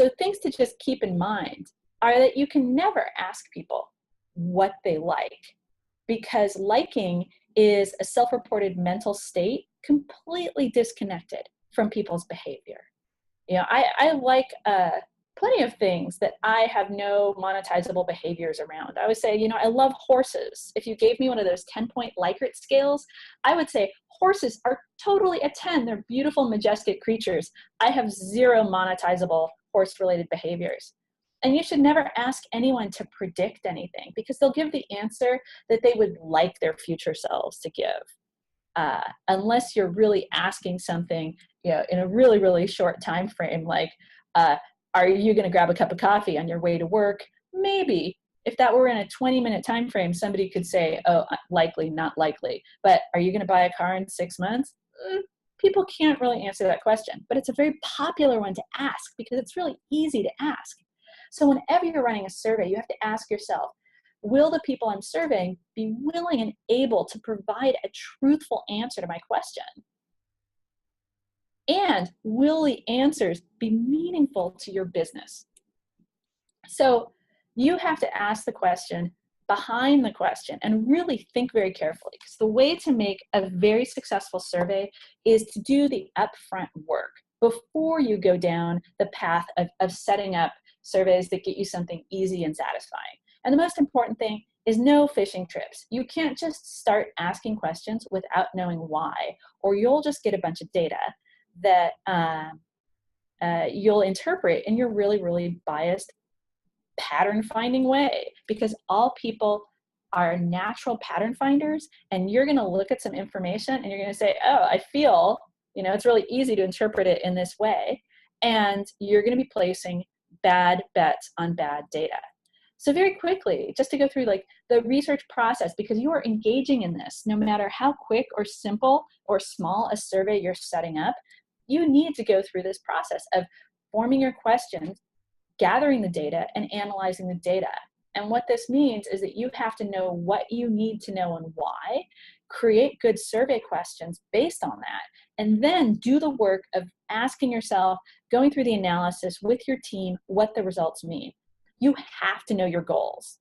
So things to just keep in mind are that you can never ask people what they like, because liking is a self-reported mental state completely disconnected from people's behavior. You know, I like plenty of things that I have no monetizable behaviors around. I would say, you know, I love horses. If you gave me one of those 10-point Likert scales, I would say horses are totally a 10. They're beautiful, majestic creatures. I have zero monetizable horse-related behaviors. And you should never ask anyone to predict anything, because they'll give the answer that they would like their future selves to give. Unless you're really asking something, you know, in a really, really short time frame, like, are you going to grab a cup of coffee on your way to work? Maybe. If that were in a 20-minute time frame, somebody could say, oh, likely, not likely. But are you going to buy a car in 6 months? People can't really answer that question, but it's a very popular one to ask because it's really easy to ask. So whenever you're running a survey, you have to ask yourself, will the people I'm surveying be willing and able to provide a truthful answer to my question? And will the answers be meaningful to your business? So you have to ask the question behind the question and really think very carefully, because the way to make a very successful survey is to do the upfront work before you go down the path of setting up surveys that get you something easy and satisfying. And the most important thing is no fishing trips. You can't just start asking questions without knowing why, or you'll just get a bunch of data that you'll interpret in your really, really biased pattern finding way, because all people are natural pattern finders, and you're going to look at some information and you're going to say, oh, I feel, you know, it's really easy to interpret it in this way, and you're going to be placing bad bets on bad data. So very quickly, just to go through like the research process, because you are engaging in this, no matter how quick or simple or small a survey you're setting up, you need to go through this process of forming your questions, gathering the data, and analyzing the data. And what this means is that you have to know what you need to know and why, create good survey questions based on that, and then do the work of asking yourself, going through the analysis with your team, what the results mean. You have to know your goals.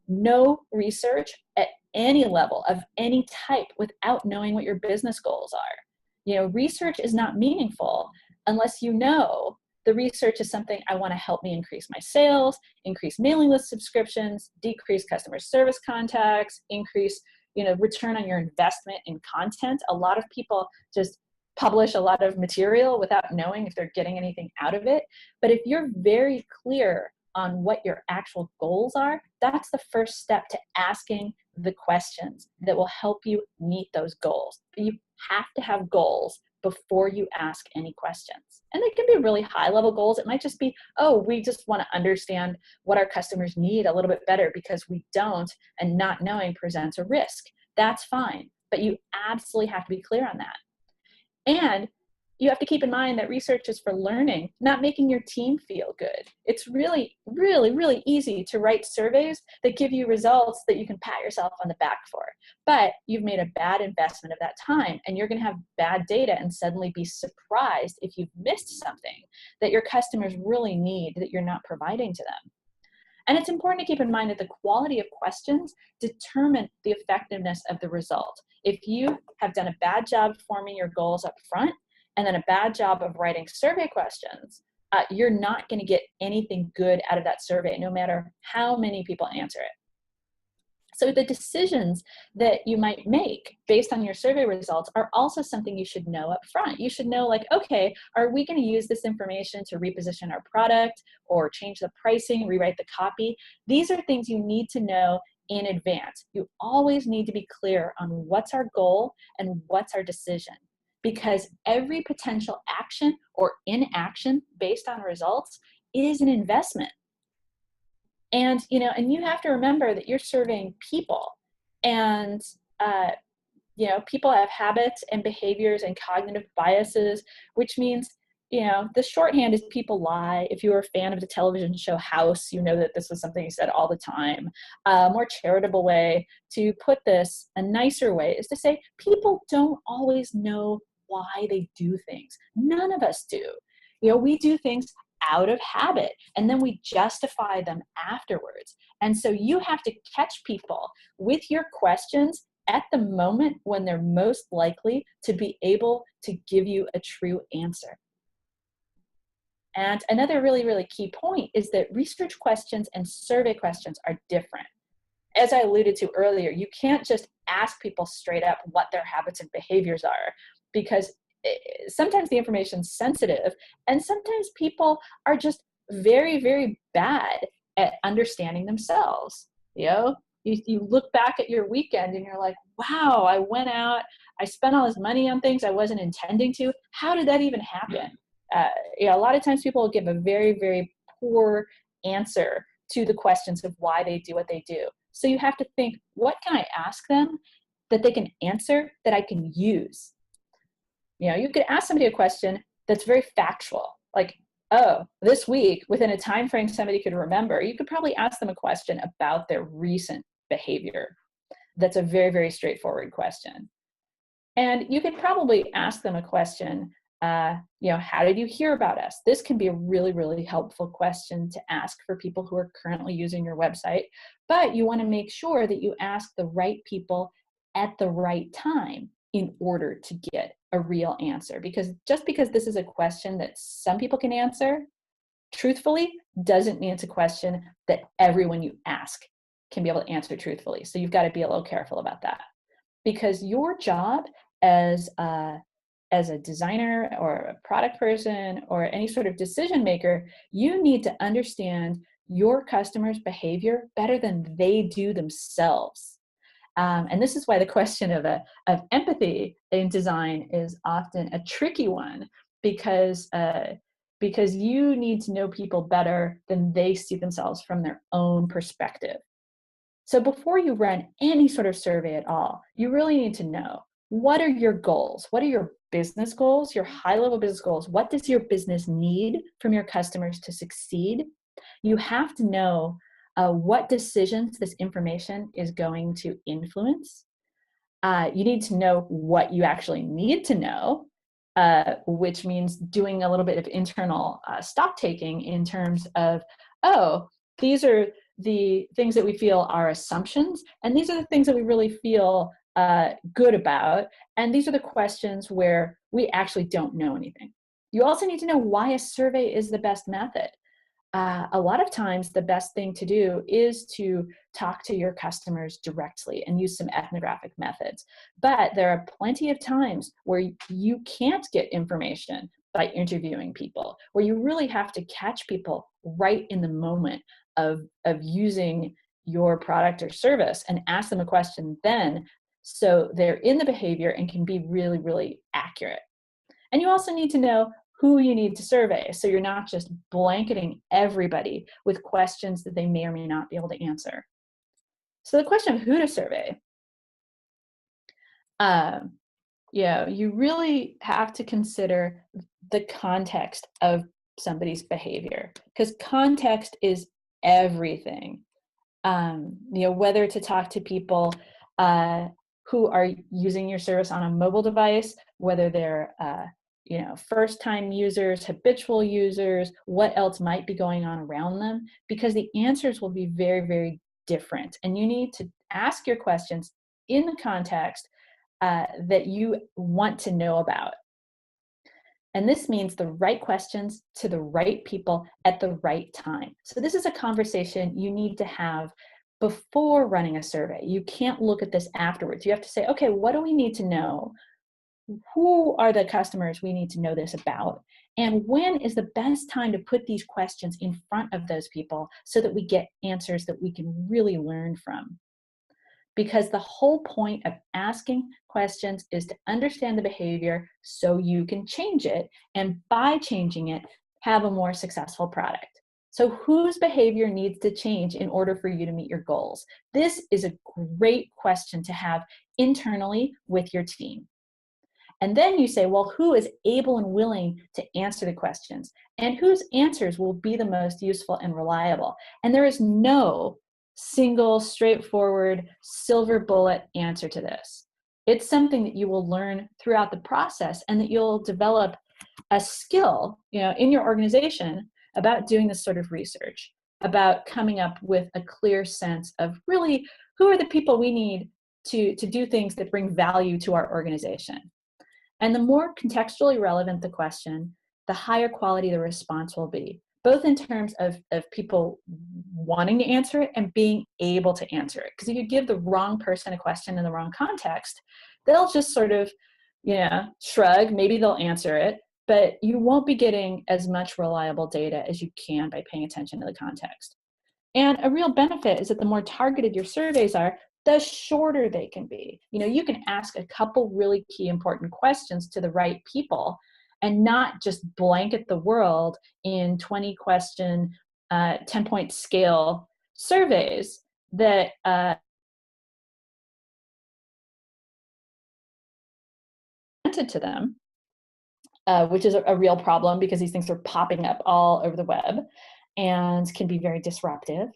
No research at any level of any type without knowing what your business goals are. You know, research is not meaningful unless you know the research is something I want to help me increase my sales, increase mailing list subscriptions, decrease customer service contacts, increase, you know, return on your investment in content. A lot of people just publish a lot of material without knowing if they're getting anything out of it. But if you're very clear on what your actual goals are, that's the first step to asking the questions that will help you meet those goals. You have to have goals before you ask any questions. And they can be really high level goals. It might just be, oh, we just want to understand what our customers need a little bit better because we don't, and not knowing presents a risk. That's fine, but you absolutely have to be clear on that. And you have to keep in mind that research is for learning, not making your team feel good. It's really, really, really easy to write surveys that give you results that you can pat yourself on the back for. But you've made a bad investment of that time, and you're going to have bad data and suddenly be surprised if you've missed something that your customers really need that you're not providing to them. And it's important to keep in mind that the quality of questions determine the effectiveness of the result. If you have done a bad job forming your goals up front, and then a bad job of writing survey questions, you're not going to get anything good out of that survey, no matter how many people answer it. So the decisions that you might make based on your survey results are also something you should know up front. You should know, like, okay, are we going to use this information to reposition our product or change the pricing, rewrite the copy? These are things you need to know in advance. You always need to be clear on what's our goal and what's our decision, because every potential action or inaction based on results is an investment. And, you know, and you have to remember that you're surveying people, and, you know, people have habits and behaviors and cognitive biases, which means, you know, the shorthand is people lie. If you were a fan of the television show House, you know that this was something he said all the time. A more charitable way to put this, a nicer way, is to say people don't always know why they do things. None of us do. You know, we do things out of habit, and then we justify them afterwards. And so you have to catch people with your questions at the moment when they're most likely to be able to give you a true answer. And another really, really key point is that research questions and survey questions are different. As I alluded to earlier, you can't just ask people straight up what their habits and behaviors are, because sometimes the information's sensitive, and sometimes people are just very, very bad at understanding themselves. You know, you look back at your weekend and you're like, wow, I went out, I spent all this money on things I wasn't intending to. How did that even happen? A lot of times people will give a very, very poor answer to the questions of why they do what they do. So you have to think, what can I ask them that they can answer that I can use? You could ask somebody a question that's very factual, like, oh, this week, within a time frame somebody could remember. You could probably ask them a question about their recent behavior. That's a very, very straightforward question. And you could probably ask them a question, how did you hear about us? This can be a really, really helpful question to ask for people who are currently using your website, but you want to make sure that you ask the right people at the right time in order to get a real answer. Because just because this is a question that some people can answer truthfully doesn't mean it's a question that everyone you ask can be able to answer truthfully. So you've got to be a little careful about that, because your job as a designer or a product person or any sort of decision maker, you need to understand your customers' behavior better than they do themselves. And this is why the question of empathy in design is often a tricky one, because you need to know people better than they see themselves from their own perspective. So before you run any sort of survey at all, you really need to know, what are your goals? What are your business goals, your high-level business goals? What does your business need from your customers to succeed? You have to know what decisions this information is going to influence. You need to know what you actually need to know, which means doing a little bit of internal stock taking in terms of, these are the things that we feel are assumptions, and these are the things that we really feel good about, and these are the questions where we actually don't know anything. You also need to know why a survey is the best method. A lot of times the best thing to do is to talk to your customers directly and use some ethnographic methods. But there are plenty of times where you can't get information by interviewing people, where you really have to catch people right in the moment of using your product or service and ask them a question then, so they're in the behavior and can be really, really accurate. And you also need to know who you need to survey, so you're not just blanketing everybody with questions that they may or may not be able to answer. So the question of who to survey, you really have to consider the context of somebody's behavior, because context is everything. Whether to talk to people who are using your service on a mobile device, whether they're first-time users, habitual users, what else might be going on around them, because the answers will be very, very different. And you need to ask your questions in the context that you want to know about. And this means the right questions to the right people at the right time. So this is a conversation you need to have before running a survey. You can't look at this afterwards. You have to say, okay, what do we need to know? Who are the customers we need to know this about? And when is the best time to put these questions in front of those people so that we get answers that we can really learn from? Because the whole point of asking questions is to understand the behavior so you can change it, and by changing it, have a more successful product. So whose behavior needs to change in order for you to meet your goals? This is a great question to have internally with your team. And then you say, well, who is able and willing to answer the questions, and whose answers will be the most useful and reliable? And there is no single, straightforward, silver bullet answer to this. It's something that you will learn throughout the process, and that you'll develop a skill, in your organization about doing this sort of research, about coming up with a clear sense of really who are the people we need to do things that bring value to our organization. And the more contextually relevant the question, the higher quality the response will be, both in terms of people wanting to answer it and being able to answer it. Because if you give the wrong person a question in the wrong context, they'll just sort of, shrug, maybe they'll answer it, but you won't be getting as much reliable data as you can by paying attention to the context. And a real benefit is that the more targeted your surveys are, the shorter they can be. You can ask a couple really key important questions to the right people and not just blanket the world in 20 question, 10-point scale surveys that presented to them, which is a real problem because these things are popping up all over the web and can be very disruptive.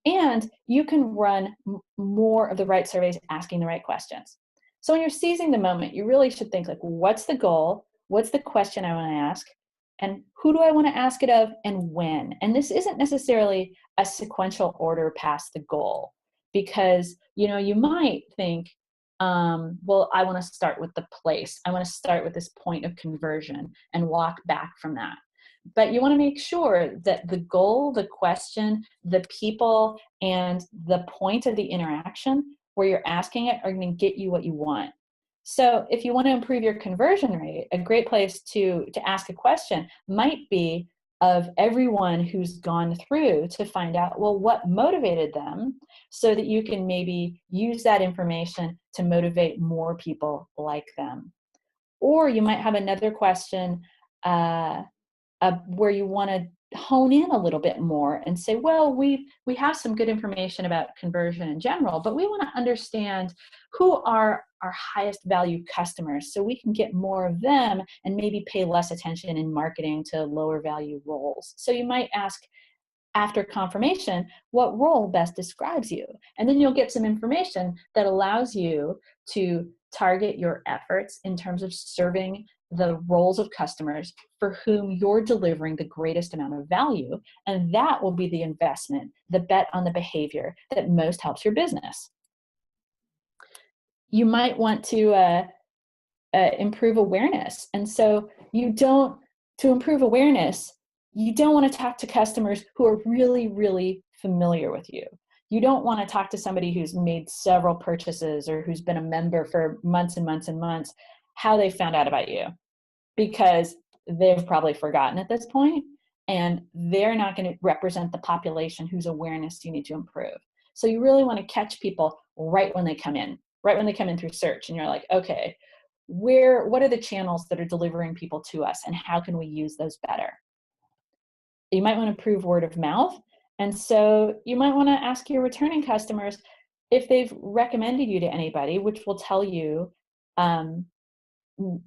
And you can run more of the right surveys asking the right questions. So when you're seizing the moment, you really should think like, what's the goal? What's the question I want to ask? And who do I want to ask it of and when? And this isn't necessarily a sequential order past the goal, because, you might think, well, I want to start with the place. I want to start with this point of conversion and walk back from that. But you want to make sure that the goal, the question, the people, and the point of the interaction where you're asking it are going to get you what you want. So if you want to improve your conversion rate, a great place to ask a question might be of everyone who's gone through to find out, well, what motivated them, so that you can maybe use that information to motivate more people like them. Or you might have another question where you want to hone in a little bit more and say, well, we have some good information about conversion in general, but we want to understand who are our highest value customers so we can get more of them and maybe pay less attention in marketing to lower value roles. So you might ask, after confirmation, what role best describes you? And then you'll get some information that allows you to target your efforts in terms of serving the roles of customers for whom you're delivering the greatest amount of value. And that will be the investment, the bet on the behavior that most helps your business. You might want to improve awareness. And so to improve awareness, you don't want to talk to customers who are really, really familiar with you. You don't want to talk to somebody who's made several purchases or who's been a member for months and months and months, how they found out about you, because they've probably forgotten at this point, and they're not going to represent the population whose awareness you need to improve. So you really want to catch people right when they come in through search, and you're like, okay, what are the channels that are delivering people to us, and how can we use those better? You might want to improve word of mouth. And so you might want to ask your returning customers if they've recommended you to anybody, which will tell you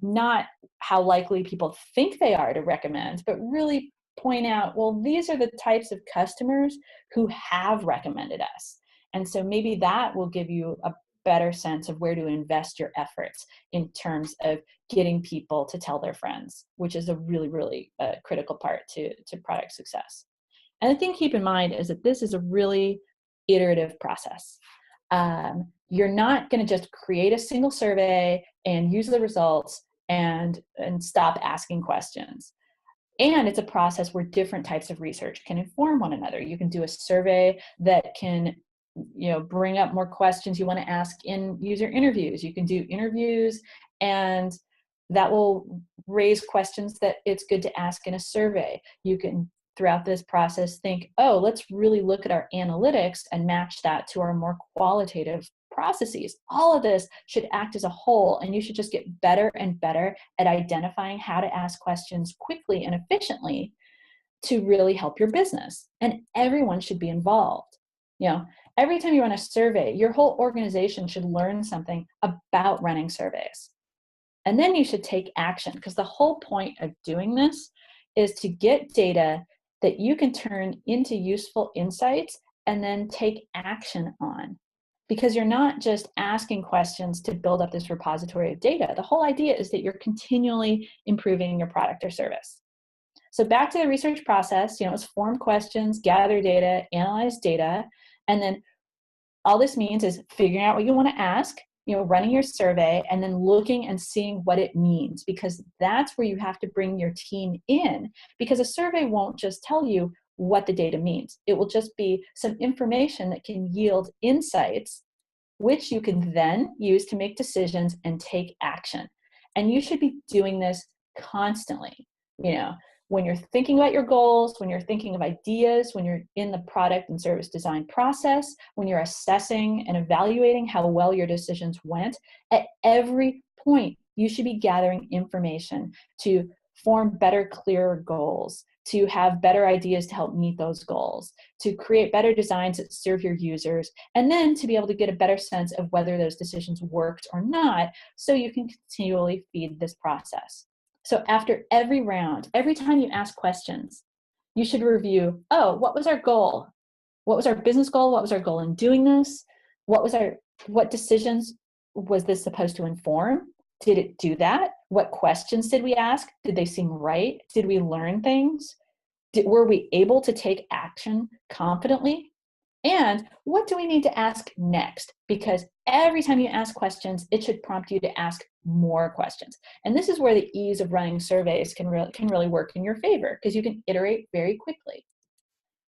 not how likely people think they are to recommend, but really point out, well, these are the types of customers who have recommended us. And so maybe that will give you a better sense of where to invest your efforts in terms of getting people to tell their friends, which is a really, really critical part to product success. And the thing to keep in mind is that this is a really iterative process. You're not going to just create a single survey and use the results and stop asking questions. And it's a process where different types of research can inform one another. You can do a survey that can bring up more questions you want to ask in user interviews. You can do interviews, and that will raise questions that it's good to ask in a survey. You can, throughout this process, think, oh, let's really look at our analytics and match that to our more qualitative processes. All of this should act as a whole, and you should just get better and better at identifying how to ask questions quickly and efficiently to really help your business. And everyone should be involved. Every time you run a survey, your whole organization should learn something about running surveys. And then you should take action, because the whole point of doing this is to get data that you can turn into useful insights and then take action on. Because you're not just asking questions to build up this repository of data. The whole idea is that you're continually improving your product or service. So back to the research process, it's form questions, gather data, analyze data, and then all this means is figuring out what you want to ask, running your survey, and then looking and seeing what it means, because that's where you have to bring your team in, because a survey won't just tell you what the data means. It will just be some information that can yield insights, which you can then use to make decisions and take action. And you should be doing this constantly. When you're thinking about your goals, when you're thinking of ideas, when you're in the product and service design process, when you're assessing and evaluating how well your decisions went, at every point, you should be gathering information to form better, clearer goals, to have better ideas to help meet those goals, to create better designs that serve your users, and then to be able to get a better sense of whether those decisions worked or not, so you can continually feed this process. So after every round, every time you ask questions, you should review, what was our goal? What was our business goal? What was our goal in doing this? What decisions was this supposed to inform? Did it do that? What questions did we ask? Did they seem right? Did we learn things? Were we able to take action confidently? And what do we need to ask next? Because every time you ask questions, it should prompt you to ask more questions. And this is where the ease of running surveys can really work in your favor, because you can iterate very quickly.